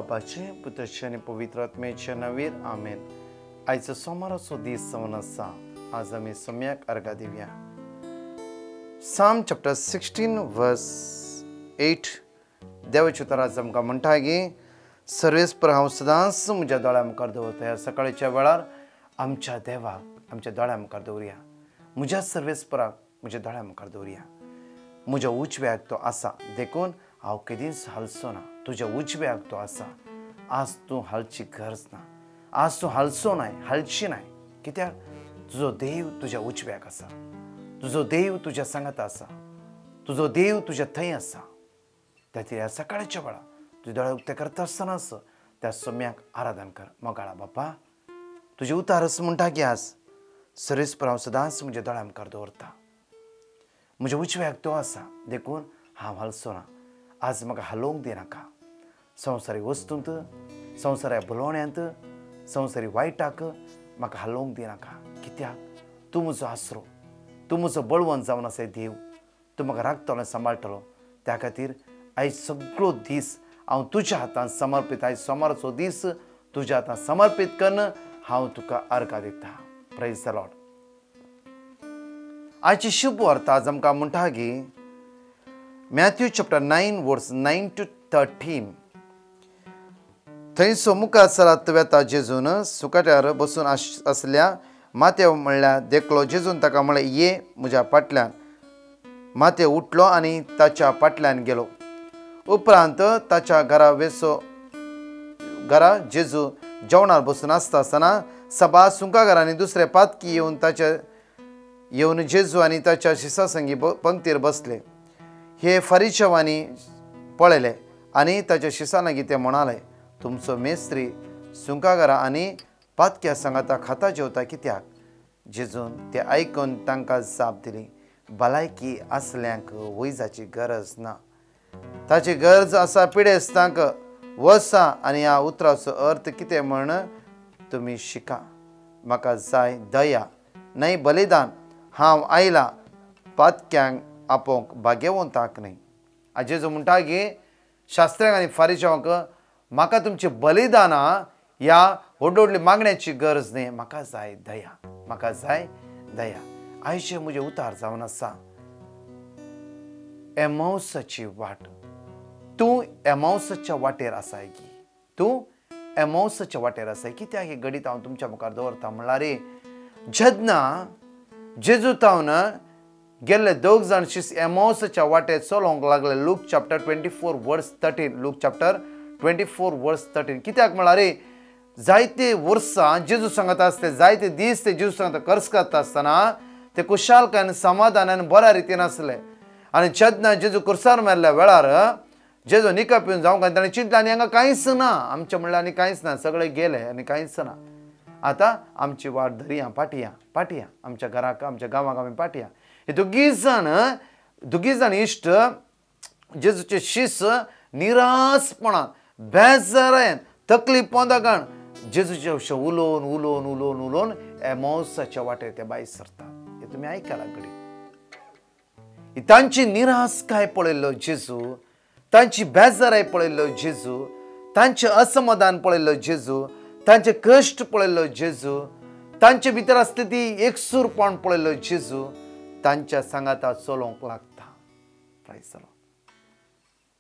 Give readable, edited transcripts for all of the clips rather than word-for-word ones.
बापाचे पुत्राचे आणि पवित्र आत्म्याचे नावीर आमेन. आयचो सोमाराचो दीस जावन आसा. आज आमी सम्यक अर्घा दिवया. Psalm chapter 16 verse 8 देवाचे उतर आज आमकां म्हणटा की सर्वेस्पर हांव सदांच म्हज्या दोळ्या मुखार दवरता. ह्या सकाळच्या वेळार आमच्या देवाक आमच्या दोळ्या मुखार दवरया. म्हज्या सर्वेस्पराक म्हज्या दोळ्या मुखार दवरया. म्हज्या उजव्याक तो आसा देखून हांव केदींच हालचो ना. तुज्या उजव्याक तो आसा. आज तूं हालची गरज ना. आज तूं हालचो नाय, हालची नाय. कित्याक तुजो देव तुज्या उजव्याक आसा. तुजो देव तुज्या सांगात आसा. तुजो देव तुज्या थंय आसा. त्या ह्या सकाळच्या वेळा तुजे दोळे उक्ते करता आसतनाच त्या सम्याक आराधन कर. मोगाळा बापा, तुजे उतारस म्हणटा की आज सर्वेस्पर हांव सदांच म्हज्या दोळ्या मुखार दवरता. म्हज्या उजव्याक तो आसा देखून हांव हालचो ना. आज म्हाका हालोवंक दिनाका. संवसारी वस्तूंत, संवसाऱ्या बुलोवण्यांत, संवसारी वायटाक म्हाका हालोवंक दिनाका. कित्याक तूं म्हजो आसरो, तूं म्हजो बळवंत जावन आसा देव. तूं म्हाका राखतलो सांबाळटलो. त्या खातीर आयज सगळो दीस हांव तुज्या हातांत समर्पीत. आयज सोमाराचो दीस तुज्या हातांत समर्पीत करून हांव तुका अर्घा दिता. Praise the Lord. आयची शुभ वार्ता आज आमकां म्हणटा की मॅथ्यू चॅप्टर 9 वर्स 9 to 13. थंयसो मुखार सरत वेता जेजून सुकाट्यार बसून आसल्या माथ्या म्हणल्यार देखलो. जेजून ताका म्हळें, ये म्हज्या फाटल्यान. माथ्ये उठलो आनी ताच्या फाटल्यान गेलो. उपरांत ताच्या घरा जेजू जेवणार बसून आसता आसतना सभा सुंकागारांनी दुसरे पातकी येवन जेजू आनी ताच्या शिसा संगी पंक्तीर बसले. हे फरिशेवांनी पळयले आनी ताच्या शिसा लागीं ते म्हणाले, तुमचो मेस्त्री सुंकागारा आनी पातक्या सांगाता खाता जेवता कित्याक? जेजून ते आयकून तांकां जाप दिली, भलायकी आसल्यांक वैजाची गरज ना, ताची गरज आसा पिडेस्तांक. वसा आनी ह्या उतराचो अर्थ कितें म्हण तुमी शिका. म्हाका जाय दया न्हय बलिदान. हांव आयला पातक्यांक आपोवंक भाग्यवंताक न्हय. जेजू म्हणटा की शास्त्रांक आनी फारिशांक म्हाका तुमची बलिदानां ह्या व्हड व्हडली मागण्याची गरज न्हय. म्हाका जाय दया. म्हाका जाय दया. आयचे म्हजे उतार जावन आसा एमाउसाची वाट. तूं एमाउसाच्या वाटेर आसाय की? तूं एमाउसाच्या वाटेर आसाय? कित्याक हे घडीत हांव तुमच्या मुखार दवरता म्हणल्यार जेन्ना जेजू तावन गेल्ले दोग जाण शिस एमाउसाच्या वाटेर चलोवंक लागले. लूक चॅप्टर 24 वर्स 13. लूक चॅप्टर 24 वर्स 13. कित्याक म्हळ्यार जायते वर्सां जेजू सांगता आसता, जायते दीस ते जेजू सांगता कर्ज करता आसतना ते कुशालकायेन समाधानान बऱ्या रितीन आसले. आनी जेन्ना जेजू कुर्सार मेल्ल्या वेळार जेजू निका पिवन जावंक ताणें चिंतलें आनी हांगा कांयच ना. आमचें म्हणल्यार आनी कांयच ना. सगळे गेले आनी कांयच ना. आतां आमची वाट धरया, पाटया आमच्या घराक, आमच्या गांवाक आमी पाटया. हे दोगी जाण इश्ट जेजूचे शिस निरासपणान बेजारायन तकली पोंदाकान जेजूचे अशें उलोवन एमाउसाच्या वाटेर ते भायर सरतात. हे तुमी आयकलां घडी. तांची निरासकाय पळयल्लो जेजू, तांची बेजाराय पळयल्लो जेजू, तांचें असमाधान पळयल्लो जेजू, तांचे कश्ट पळयल्लो जेजू, तांचे भितर आसली ती एकसूरपण पळयल्लो जेजू तांच्या सांगाता चलोवंक लागता. Praise the Lord.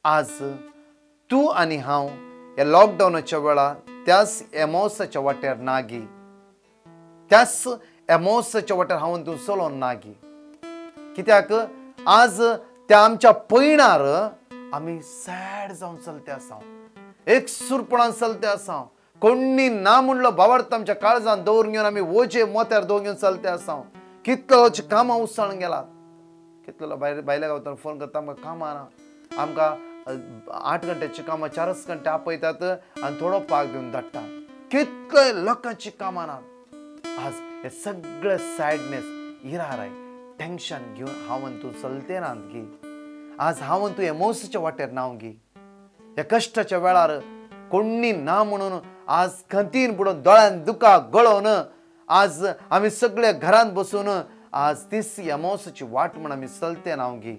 आज तूं आनी हांव ह्या लॉकडावनाच्या वेळार त्याच एमाउसाच्या वाटेर नागी. त्याच एमाउसाच्या वाटेर हांव तूं चलोवन नागी. कित्याक आज त्या आमच्या पयणार आमी सॅड जावन चलते आसा, एकसूरपणान चलते आसा. कोणी ना म्हणलो भावार्थ आमच्या काळजान दवरून घेवन आमी वोजे मोत्यार दवरून घेवन चलते आसा. कितलो कामां उसळून गेलात. कितलो भायल्या गांवांतल्यान फोन करता, आमकां कामां ना. आमकां 8 घंट्याची कामां 4 घंटे आपयतात आनी थोडो पाग दिवन धाडटा. कितले लोकांची कामां नात. आज हे सगळे सॅडनेस, इराराय, टेन्शन घेवन हांव तूं चलते नात गी. आज हांव तूं एमाउसाच्या वाटेर नाव गी. ह्या कश्टाच्या वेळार कोणी ना म्हणून आज खंतीन बुडोवन दोळ्यान दुकां गळोवन आज आमी सगळे घरांत बसून आज तीच एमाउसाची वाट म्हण आमी चलते नाव गी.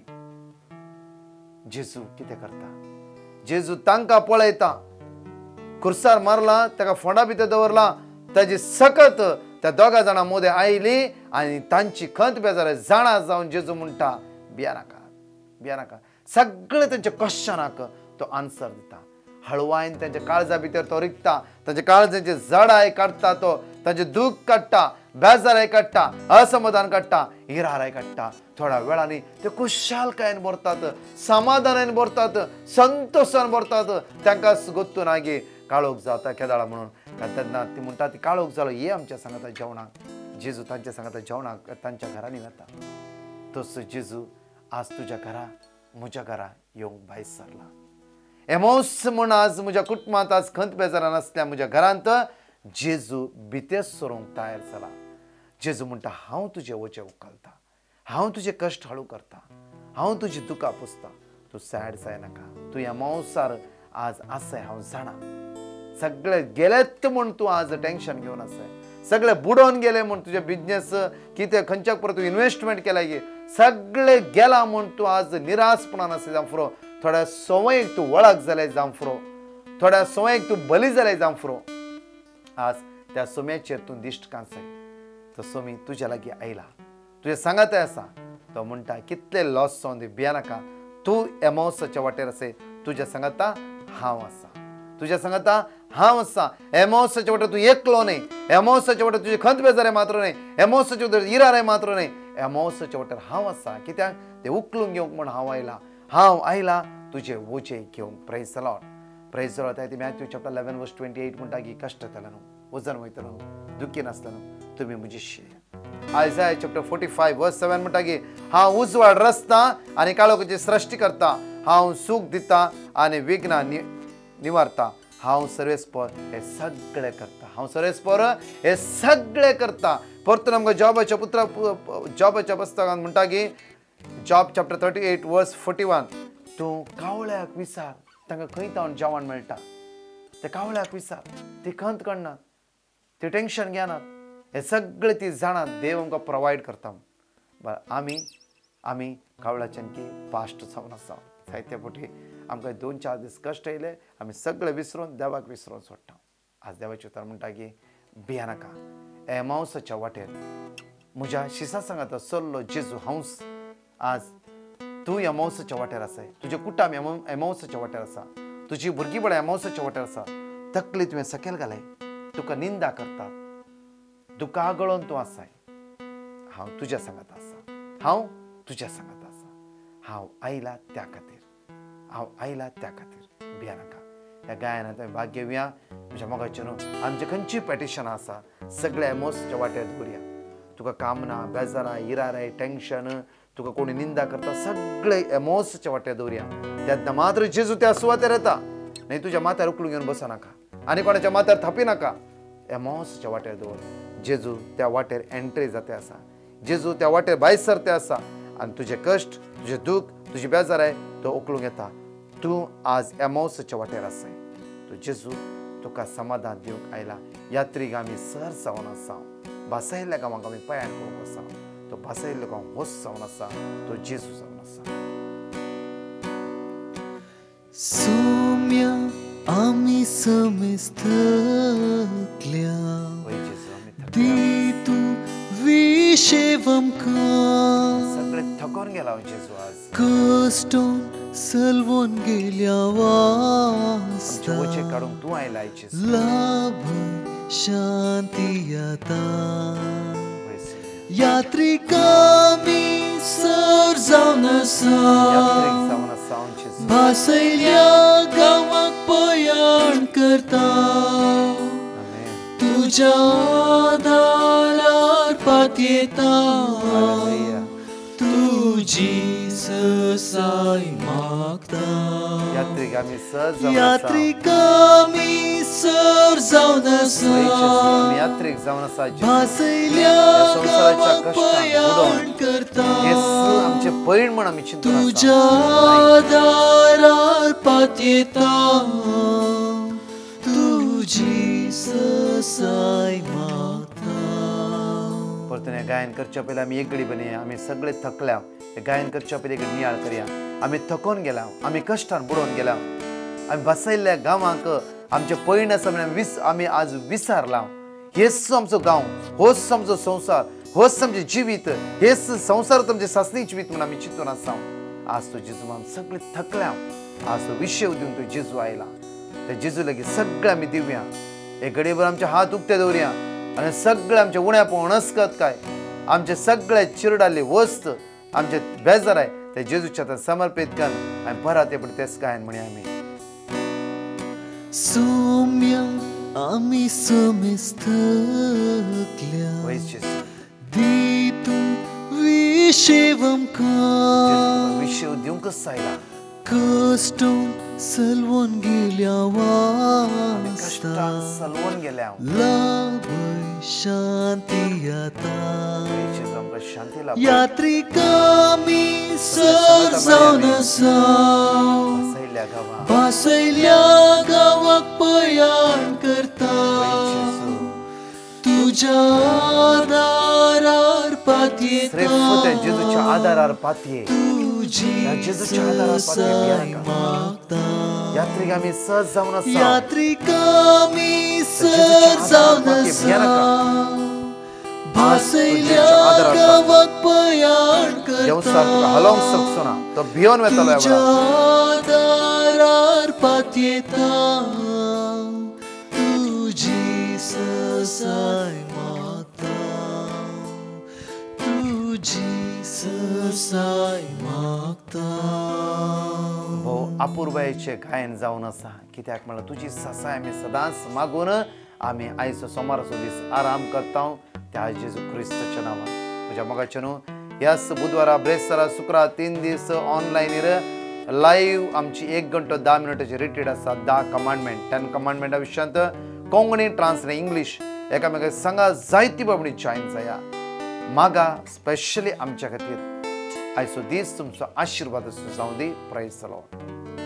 जेजू कितें करता? जेजू तांकां पळयता. खुर्सार मारला ताका फोंडा भितर दवरला ताजी सकत त्या दोगा जाणां मोदे आयली आनी तांची खंत बेजार जाणा जावन जेजू म्हणटा भियानाका सगळे तांच्या क्वेश्चनाक तो आन्सर दिता हळवायन तांच्या काळजा भितर तो रिगता तांच्या काळजांचे जडाय काडटा तो तांचे दूख काडटा बेजाराय काडटा असमाधान काडटा हिराराय काडटा थोड्या वेळांनी ते खुशालकायेन भरतात समाधानान भरतात संतोषान भरतात तांकां गोत्तू नागे काळोख जाता केदाळा म्हणून तेन्ना ती म्हणटा ती काळोख जालो ये आमच्या सांगाता जेवणाक जेजू तांच्या सांगाता जेवणाक तांच्या घरांनी वता तोच जेजू आज तुज्या घरा म्हज्या घरा येवंक भायर सरला एमोस म्हूण आज म्हज्या कुटुंबांत आज खंत बेजारान आसल्या म्हज्या घरांत जेजू भितर सरूंक तयार जाला जेजू म्हणटा हांव तुजे वचे उखलता हांव तुजे कश्ट हळू करता हांव तुजी दुकां पुसता तूं सॅड जायनाका तूं ह्या मांसार आज आसाय हांव जाणा सगळे गेलेत म्हूण तूं आज टेन्शन घेवन आसाय सगळे बुडोवन गेले म्हूण तुजे बिझनेस कितें खंयच्याक परत तूं इन्वेस्टमेंट केला गे सगळे गेला म्हूण तूं आज निराशपणान आसा जावं फुरो थोड्या संवयेक तूं वळख जाले जावं फुरो थोड्या संवयेक तूं बली जाले जावं फुरो आज त्या सोम्याचेर तूं दिश्ट कांसाय तो सोमी तुज्या लागीं आयला तुजे सांगाताय आसा तो म्हणटा कितले लॉस जावन दी भियानाका तूं एमोसाच्या वाटेर आसय तुज्या सांगाता हांव आसा तुज्या सांगाता हांव आसा एमोसाच्या वाटेर तूं एकलो न्हय एमोसाच्या वाटेर तुजे खंत बेजारे मात्र न्हय एमोसाच्या वाटेर इरारे मात्र न्हय एमोसाच्या वाटेर हांव आसा कित्याक ते उखलून घेवंक म्हूण हांव आयला तुजे वोचे घेवंक प्रेज द लॉर्ड ती मॅथ्यू चॅप्टर 11 वर्स 28 म्हणटा की कश्ट जालें न्हू वजन वयतलो न्हू दुखी नासलो न्हू तुमी म्हजी शे आयजाय चॅप्टर 45 वर्स 7 म्हणटा की हांव उजवाड रस्ता आनी काळोखाची सृश्टी करता हांव सूख दिता आनी विघ्नां निवारता हांव सर्वेस्पर हे सगळे करता हांव सर्वेस्पर हे सगळे करता परतून आमकां जॉबाच्या पुस्तकांत म्हणटा की जॉब चॅप्टर 38 वर्स 41 तूं कावळ्याक विचार तांकां खंय तावन जेवण मेळटा ते कावळ्याक विचार ती खंत काडनात ती टेन्शन घेनात हे सगळे ती जाणात देव आमकां प्रोवायड करता आमी कावळ्याच्यानकी फास्ट जावन आसा जायते फावटी आमकां 2-4 दीस कश्ट येयले आमी सगळे विसरून देवाक विसरून सोडटा आज देवाचें उतर म्हणटा की भियानाका एमावसाच्या वाटेर म्हज्या शिसा सांगाता चल्लो जेजू हांवच आज तूं एमावसाच्या वाटेर आसाय तुजे कुटाम एमावसाच्या वाटेर आसा तुजी भुरगींपणां एमावसाच्या वाटेर आसा तकली तुवें सकयल घालय तुका निंदा करतात दुकां गळोवन तूं आसाय हांव तुज्या सांगाता आसा हांव आयला त्या खातीर भियानाका ह्या गायनांत आमी भाग घेवया म्हज्या मोगाचें न्हू आमचें खंयचीय पेटिशनां आसा सगळे एमोसाच्या वाटेर दवरया तुका काम ना बेजारां इराराय टेन्शन तुका कोणी निंदा करता सगळे एमोसाच्या वाटेर दवरया तेन्ना मात्र जेजू त्या सुवातेर येता न्हय तुज्या माथ्यार उखलून घेवन बसनाका आनी कोणाच्या माथ्यार थापिनाका एमोसाच्या वाटेर दवर जेजू त्या वाटेर एंट्री जाते आसा जेजू त्या वाटेर भायर सरते आसा आनी तुजे कश्ट तुजे दूख तुजी बेजाराय तो उखलूंक येता तूं आज एमोसाच्या वाटेर आसाय तो जेजू तुका समाधान दिवंक आयला यात्रीक आमी सर जावन आसा भासायल्ल्या गांवांक आमी पयाण करूंक आसा तो भासायल्लो गांव होस जावन आसा तो जेजू जावन आसा सोम्या आमी समेस्तल्या दी तूं विशेव आमकां सगळे थकोन गेला जेजू आज कश्टोन सलवून गेल्या वास्ता वचे काडूंक तूं आयला जेजू लाभ शांती आता यात्रिकामी सर जावन आसा भासयल्या गांवाक पयाण करता तुज्या दारार पातयेता तुजी ससाय मागता यात्रिकामी सर जावन आसा भासयल्या गांवाक पयाण करता आमचे पैण म्हण आमी चिंतून तुज्या दारार पातयेता तुजी ससाय मागता परतून हे गायन करच्या पयलीं आमी एक घडी बनया आमी सगळे थकल्या हे गायन करच्या पयलीं एक नियाळ करया आमी थकोन गेला आमी कश्टान बुडोवन गेला आमी बसयल्ल्या गांवांक आमचे पयण आसा आमी आज विसरला हेच आमचो गांव होच आमचो संसार होच आमचें जिवीत हेच संसार आमचें सासणी जिवीत म्हणून आमी चिंतून आसा आज तो जेजू आमी सगळे थकल्या आज तो विशय दिवन तो जेजू आयला त्या जेजू लागीं सगळे आमी दिवया एक घडयेभर आमचे हात उक्ते दवरया आनी सगळे आमचे उण्यापण अणस्कत काय आमचे सगळे चिरडाले वस्त आमचे बेजार आहे ते जेजूच्या हातांत समर्पित कर आनी परत येपड तेच काय म्हणे आमी सौम्य आमी समेस्तकल्या वयस जेजू दितू विशेवमका विशय दिवंकच आयला कष्टून सलवून गेल्या कष्टान वास्ता सलवून गेल्या लाभय शांती आता जेजू आमकां शांती लाभ यात्रिकामी सर जावन सैल्या गांवां भासयल्या गावाक पयाण करता तुझ्या आदारार श्रेफ त्या जेजूच्या आदारार पातये त्या जेजूच्या आदारार पातये मागता यात्रिक आमी सहज जावन आसा यात्रिकामी सर जावन भासयल्या गावाक पयाण देवसार तुका हलोवंक शकचो ना तो भियोन वेतालो ह्या वेळार दारार पातयेता तुजी ससाय मागता तुजी ससाय मागता भोव अपूर्वायेचें गायन जावन आसा कित्याक म्हळ्यार तुजी ससाय आमी सदांच मागून आमी आयचो सोमाराचो दीस आराम करता त्या जेजू क्रिस्ताच्या नांवान म्हज्या मोगाचे न्हू ह्याच बुधवारा ब्रेस्तारा शुक्रार 3 दीस ऑनलायनीर लायव्ह आमची 1 घंटो 10 मिनटाची रिट्रीट आसा 10 कमांडमेंट 10 कमांडमेंटा विशयांत कोंकणी ट्रान्सलेट इंग्लीश एकामेकाक सांगा जायती बाबडी जॉयन जाया मागा स्पेशली आमच्या खातीर आयचो दीस तुमचो आशिर्वाद जावं दी प्रेज द लॉर्ड